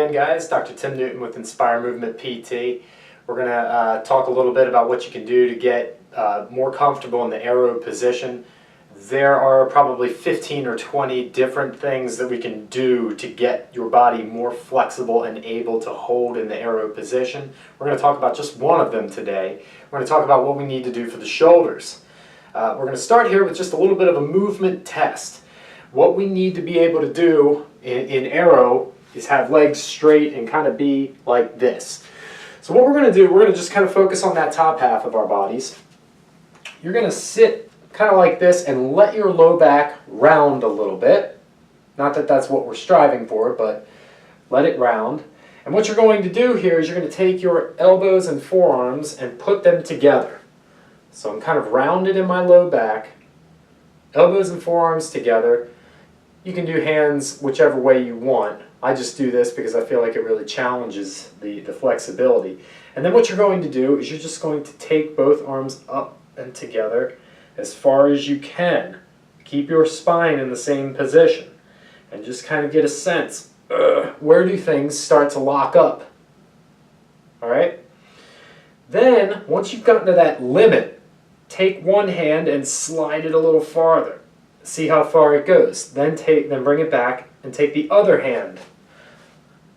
again, guys. Dr. Tim Newton with Inspire Movement PT. We're going to talk a little bit about what you can do to get more comfortable in the Aero position. There are probably 15 or 20 different things that we can do to get your body more flexible and able to hold in the Aero position. We're going to talk about just one of them today. We're going to talk about what we need to do for the shoulders. We're going to start here with just a little bit of a movement test. What we need to be able to do in Aero is have legs straight and kind of be like this. So what we're going to do, we're going to just kind of focus on that top half of our bodies. You're going to sit kind of like this and let your low back round a little bit. Not that that's what we're striving for, but let it round. And what you're going to do here is you're going to take your elbows and forearms and put them together. So I'm kind of rounded in my low back, elbows and forearms together. You can do hands whichever way you want. I just do this because I feel like it really challenges the flexibility. And then what you're going to do is you're just going to take both arms up and together as far as you can. Keep your spine in the same position and just kind of get a sense, where do things start to lock up? All right? Then, once you've gotten to that limit, take one hand and slide it a little farther. See how far it goes. Then bring it back and take the other hand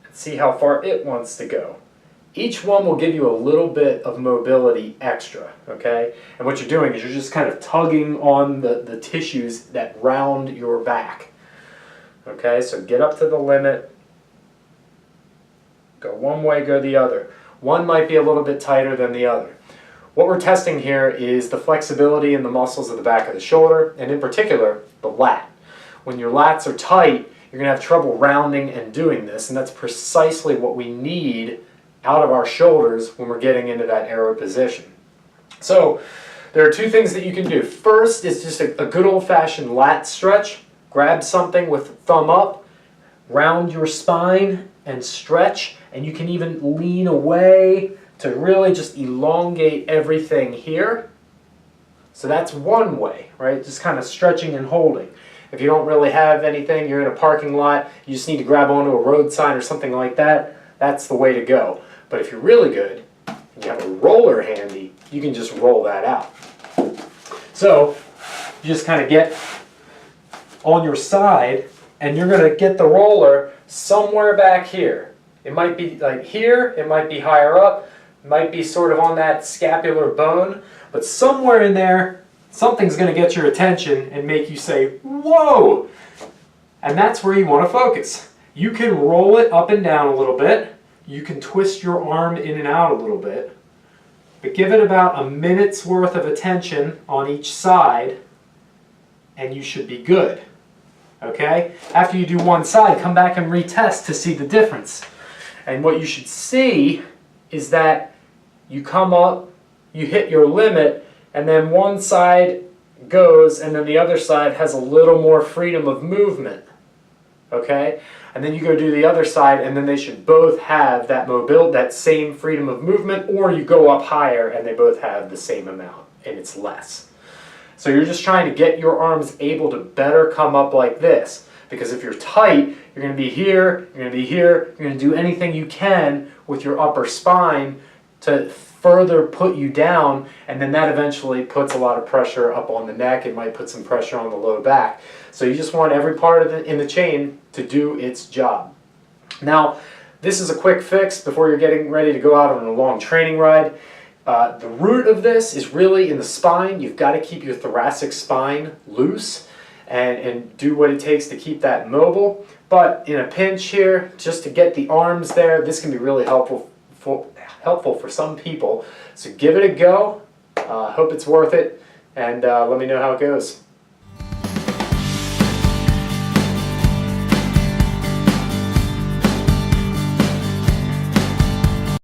and see how far it wants to go. Each one will give you a little bit of mobility extra, okay? And what you're doing is you're just kind of tugging on the tissues that round your back. Okay, so get up to the limit. Go one way, go the other. One might be a little bit tighter than the other. What we're testing here is the flexibility in the muscles of the back of the shoulder, and in particular, the lat. When your lats are tight, you're going to have trouble rounding and doing this, and that's precisely what we need out of our shoulders when we're getting into that Aero position. So, there are two things that you can do. First is just a good old-fashioned lat stretch. Grab something with thumb up, round your spine, and stretch, and you can even lean away to really just elongate everything here. So that's one way, right? Just kind of stretching and holding. If you don't really have anything, you're in a parking lot, you just need to grab onto a road sign or something like that, that's the way to go. But if you're really good, and you have a roller handy, you can just roll that out. So you just kind of get on your side, and you're going to get the roller somewhere back here. It might be like here, it might be higher up, might be sort of on that scapular bone, but somewhere in there, something's going to get your attention and make you say, whoa! And that's where you want to focus. You can roll it up and down a little bit. You can twist your arm in and out a little bit. But give it about a minute's worth of attention on each side, and you should be good. Okay? After you do one side, come back and retest to see the difference. And what you should see is that you come up, you hit your limit, and then one side goes and then the other side has a little more freedom of movement. Okay? And then you go do the other side, and then they should both have that mobility, that same freedom of movement, or you go up higher and they both have the same amount and it's less. So you're just trying to get your arms able to better come up like this. Because if you're tight, you're going to be here, you're going to be here, you're going to do anything you can with your upper spine to further put you down, and then that eventually puts a lot of pressure up on the neck. It might put some pressure on the low back. So you just want every part of in the chain to do its job. Now, this is a quick fix before you're getting ready to go out on a long training ride. The root of this is really in the spine. You've got to keep your thoracic spine loose and do what it takes to keep that mobile. But in a pinch here, just to get the arms there, this can be really helpful for some people. So give it a go. Hope it's worth it, and let me know how it goes.